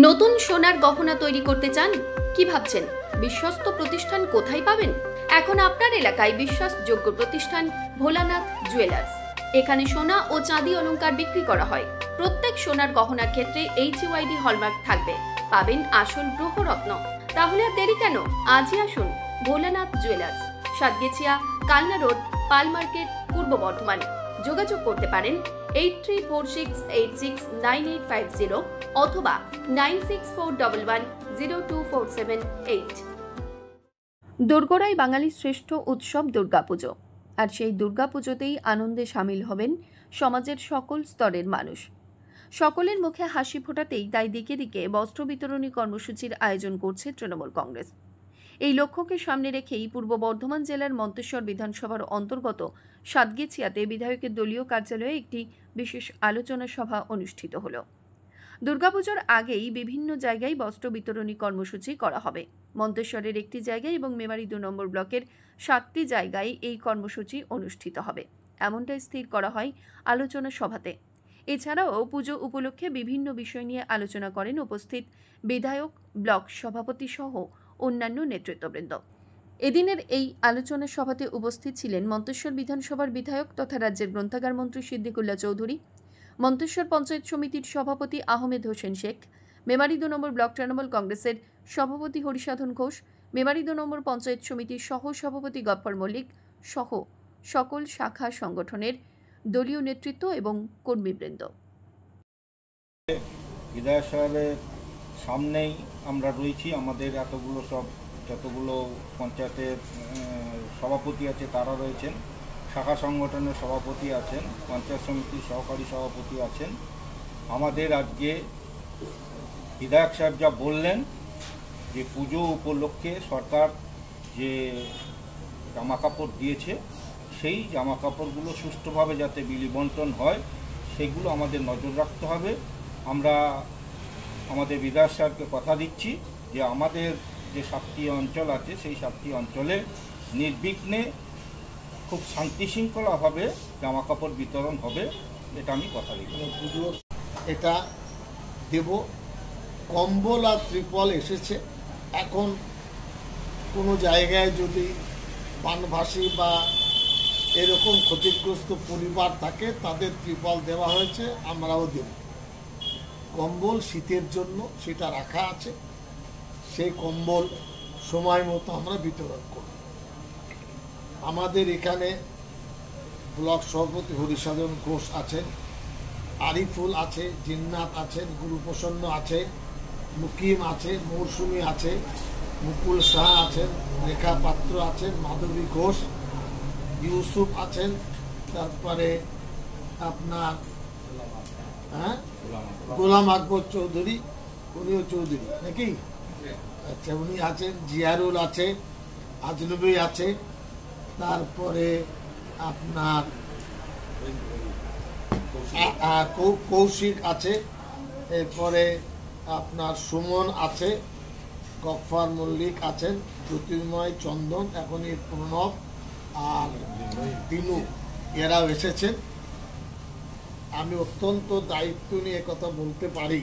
নতুন সোনার গহনা তৈরি করতে চান? কি ভাবছেন? বিশ্বস্ত প্রতিষ্ঠান কোথায় পাবেন? এখন আপনার এলাকায় বিশ্বাসযোগ্য প্রতিষ্ঠান ভোলানাথ জুয়েলার্স। এখানে সোনা ও চাঁদি অলংকার বিক্রি করা হয়। প্রত্যেক সোনার গহনার ক্ষেত্রে HUID হলমার্ক থাকবে। পাবেন আসল গ্রহরত্ন। তাহলে আর দেরি কেন? আজই আসুন ভোলানাথ জুয়েলার্স, সাতগেছিয়া, কালনা রোড, পাল মার্কেট, পূর্ব বর্ধমান। যোগাযোগ করতে পারেন 8346869850 অথবা 9641102478। দোরগোড়ায় বাঙালির শ্রেষ্ঠ উৎসব দুর্গাপুজো, আর সেই দুর্গাপুজোতেই আনন্দে সামিল হবেন সমাজের সকল স্তরের মানুষ। সকলের মুখে হাসি ফোটাতেই তাই দিকে দিকে বস্ত্র বিতরণী কর্মসূচির আয়োজন করছে তৃণমূল কংগ্রেস। এই লক্ষ্যকে সামনে রেখেই পূর্ব বর্ধমান জেলার মন্তেশ্বর বিধানসভার অন্তর্গত সাতগেছিয়াতে বিধায়কের দলীয় কার্যালয়ে একটি বিশেষ আলোচনা সভা অনুষ্ঠিত হল। দুর্গাপুজোর আগেই বিভিন্ন জায়গায় বস্ত্র বিতরণী কর্মসূচি করা হবে। মন্তেশ্বরের একটি জায়গায় এবং মেমারি 2 নম্বর ব্লকের 7টি জায়গায় এই কর্মসূচি অনুষ্ঠিত হবে, এমনটাই স্থির করা হয় আলোচনা সভাতে। এছাড়াও পুজো উপলক্ষে বিভিন্ন বিষয় নিয়ে আলোচনা করেন উপস্থিত বিধায়ক, ব্লক সভাপতি সহ অন্যান্য নেতৃত্ববৃন্দ। এদিনের এই আলোচনা সভাতে উপস্থিত ছিলেন মন্তেশ্বর বিধানসভার বিধায়ক তথা রাজ্যের গ্রন্থাগার মন্ত্রী সিদ্দিকুল্লাহ চৌধুরী, মন্তেশ্বর পঞ্চায়েত সমিতির সভাপতি আহমেদ হোসেন শেখ, মেমারি 2 নম্বর ব্লক তৃণমূল কংগ্রেসের সভাপতি হরিসাধন ঘোষ, মেমারি 2 নম্বর পঞ্চায়েত সমিতির সহ সভাপতি গফফর মল্লিক সহ সকল শাখা সংগঠনের দলীয় নেতৃত্ব এবং কর্মীবৃন্দ। বিধায়ক সাহেবের সামনেই আমরা রয়েছি। আমাদের যতগুলো পঞ্চায়েতের সভাপতি আছে তারা রয়েছেন, শাখা সংগঠনের সভাপতি আছেন, পঞ্চায়েত সমিতির সহকারী সভাপতি আছেন। আমাদের আজকে বিধায়ক সাহেব যা বললেন যে পুজো উপলক্ষে সরকার যে জামাকাপড় দিয়েছে সেই জামাকাপড়গুলো সুষ্ঠুভাবে যাতে বিলি বন্টন হয় সেগুলো আমাদের নজর রাখতে হবে। আমরা আমাদের বিধায়ক সাহেবকে কথা দিচ্ছি যে আমাদের যে 7টি অঞ্চল আছে সেই 7টি অঞ্চলে নির্বিঘ্নে খুব শান্তি শৃঙ্খলাভাবে জামাকাপড় বিতরণ হবে, এটা আমি কথা দিচ্ছি। পুজো এটা দেব। কম্বল আর ত্রিপল এসেছে। এখন কোনো জায়গায় যদি বানভাসী বা এরকম ক্ষতিগ্রস্ত পরিবার থাকে তাদের ত্রিপল দেওয়া হয়েছে, আমরাও দেব। কম্বল শীতের জন্য সেটা রাখা আছে, সেই কম্বল সময় মতো আমরা বিতরণ করব। আমাদের এখানে ব্লক সভাপতি হরিসাধন ঘোষ আছেন, আরিফুল আছে, জিন্নাত আছেন, গুরুপ্রসন্ন আছে, মুকিম আছে, মৌসুমী আছে, মুকুল শাহ আছেন, রেখা পাত্র আছেন, মাধবী ঘোষ, ইউসুফ আছেন, তারপরে আপনার গোলাম আকবর চৌধুরী, উনিও চৌধুরী নাকি? আচ্ছা, উনি আছেন, জিয়ারুল আছে, আজনবী আছে, তারপরে আপনার কৌশিক আছে, এরপরে আপনার সুমন আছে, গফফর মল্লিক আছেন, জ্যোতির্ময় চন্দন, এখন প্রণব আর দিনু, এরাও এসেছেন। আমি অত্যন্ত দায়িত্ব নিয়ে কথা বলতে পারি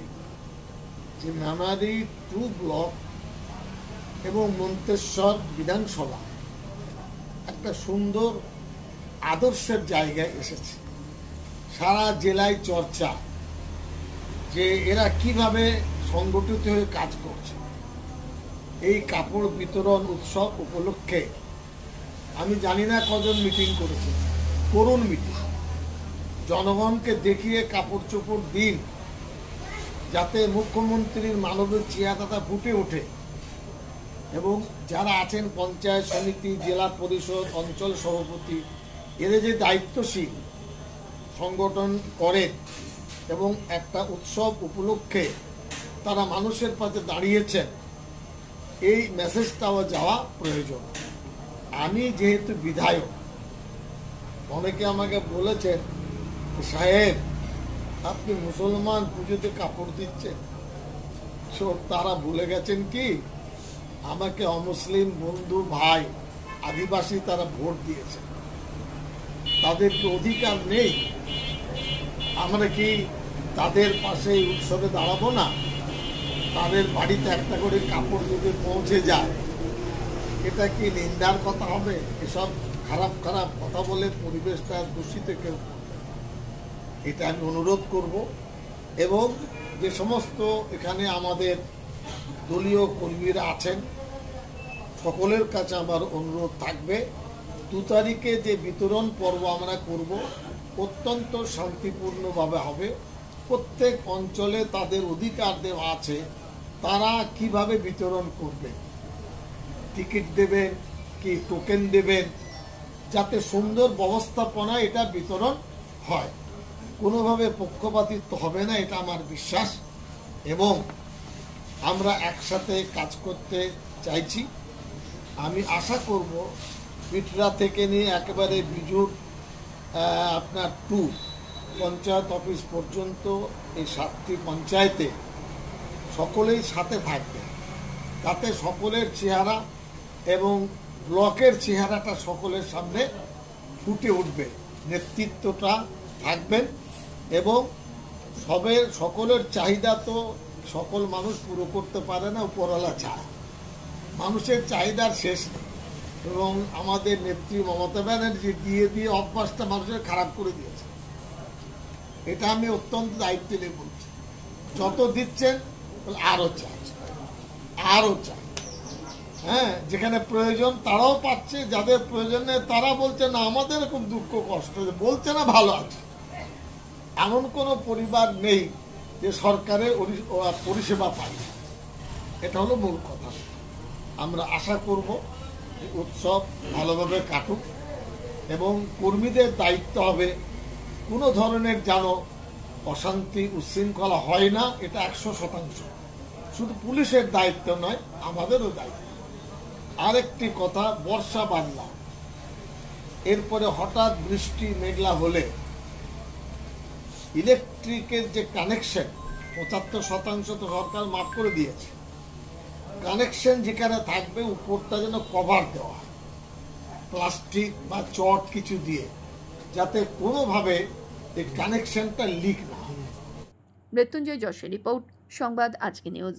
যে মেমারি 2 ব্লক এবং মন্তেশ্বর বিধানসভা একটা সুন্দর আদর্শের জায়গায় এসেছে। সারা জেলায় চর্চা যে এরা কিভাবে সংগঠিত হয়ে কাজ করছে। এই কাপড় বিতরণ উৎসব উপলক্ষে আমি জানি না কজন মিটিং করেছে, করুন মিটিং, জনগণকে দেখিয়ে কাপড় চোপড় দিন, যাতে মুখ্যমন্ত্রীর মানবিক চেহারাটা ফুটে ওঠে। এবং যারা আছেন পঞ্চায়েত সমিতি, জেলা পরিষদ, অঞ্চল সভাপতি, এদের যে দায়িত্বশীল সংগঠন করেন এবং একটা উৎসব উপলক্ষে তারা মানুষের পাশে দাঁড়িয়েছেন, এই মেসেজটাও যাওয়া প্রয়োজন। আমি যেহেতু বিধায়ক, অনেকে আমাকে বলেছেন, সাহেব আপনি মুসলমান পুজোতে কাপড় দিচ্ছেন। তারা ভুলে গেছেন কি আমাকে অমুসলিম বন্ধু ভাই আদিবাসী তারা ভোট দিয়েছে, তাদের কি অধিকার নেই? আমরা কি তাদের পাশে উৎসবে দাঁড়াবো না? তাদের বাড়িতে একটা করে কাপড় যদি পৌঁছে যায়, এটা কি নিন্দার কথা হবে? এসব খারাপ খারাপ কথা বলে পরিবেশটা দূষিত কেউ করবে না। এটা আমি অনুরোধ করব। এবং যে সমস্ত এখানে আমাদের দলীয় কর্মীরা আছেন, সকলের কাছে আমার অনুরোধ থাকবে, 2 তারিখে যে বিতরণ পর্ব আমরা করব অত্যন্ত শান্তিপূর্ণভাবে হবে। প্রত্যেক অঞ্চলে তাদের অধিকার দেওয়া আছে, তারা কিভাবে বিতরণ করবে, টিকিট দেবেন কি টোকেন দেবেন, যাতে সুন্দর ব্যবস্থাপনা এটা বিতরণ হয়। কোনোভাবে পক্ষপাতিত্ব হবে না, এটা আমার বিশ্বাস। এবং আমরা একসাথে কাজ করতে চাইছি। আমি আশা করব পিটরা থেকে নিয়ে একেবারে বিজুর আপনার 2 পঞ্চায়েত অফিস পর্যন্ত এই 7টি পঞ্চায়েতে সকলেই সাথে থাকবে, তাতে সকলের চেহারা এবং ব্লকের চেহারাটা সকলের সামনে ফুটে উঠবে, নেতৃত্বটা থাকবেন। এবং সকলের চাহিদা তো সকল মানুষ পুরো করতে পারে না, উপরওয়ালা চায়। মানুষের চাহিদার শেষ নেই। এবং আমাদের নেত্রী মমতা ব্যানার্জি দিয়ে অভ্যাসটা মানুষের খারাপ করে দিয়েছে। এটা আমি অত্যন্ত দায়িত্ব নিয়ে বলছি। যত দিচ্ছেন আরও চাই, আরও চাই। হ্যাঁ, যেখানে প্রয়োজন তারাও পাচ্ছে, যাদের প্রয়োজন নেই তারা বলছে না আমাদের খুব দুঃখ কষ্ট বলছে না, ভালো আছে। এমন কোনো পরিবার নেই যে সরকারের পরিষেবা পায়। এটা হলো মূল কথা। আমরা আশা করব যে উৎসব ভালোভাবে কাটুক এবং কর্মীদের দায়িত্ব হবে কোনো ধরনের যেন অশান্তি উচ্ছৃঙ্খলা হয় না, এটা 100%। শুধু পুলিশের দায়িত্ব নয়, আমাদেরও দায়িত্ব। আরেকটি কথা, বর্ষা বাদলা, এরপরে হঠাৎ বৃষ্টি মেঘলা হলে ইলেকট্রিকের যে কানেকশন 75% তো সরকার মাফ করে দিয়েছে। কানেকশন যেখানে থাকবে উপরটা যেন কভার দেওয়া, প্লাস্টিক বা চট কিছু দিয়ে, যাতে কোনোভাবে এই কানেকশনটা লিক না হয়। মৃত্যুঞ্জয় যশের রিপোর্ট, সংবাদ আজকে নিউজ।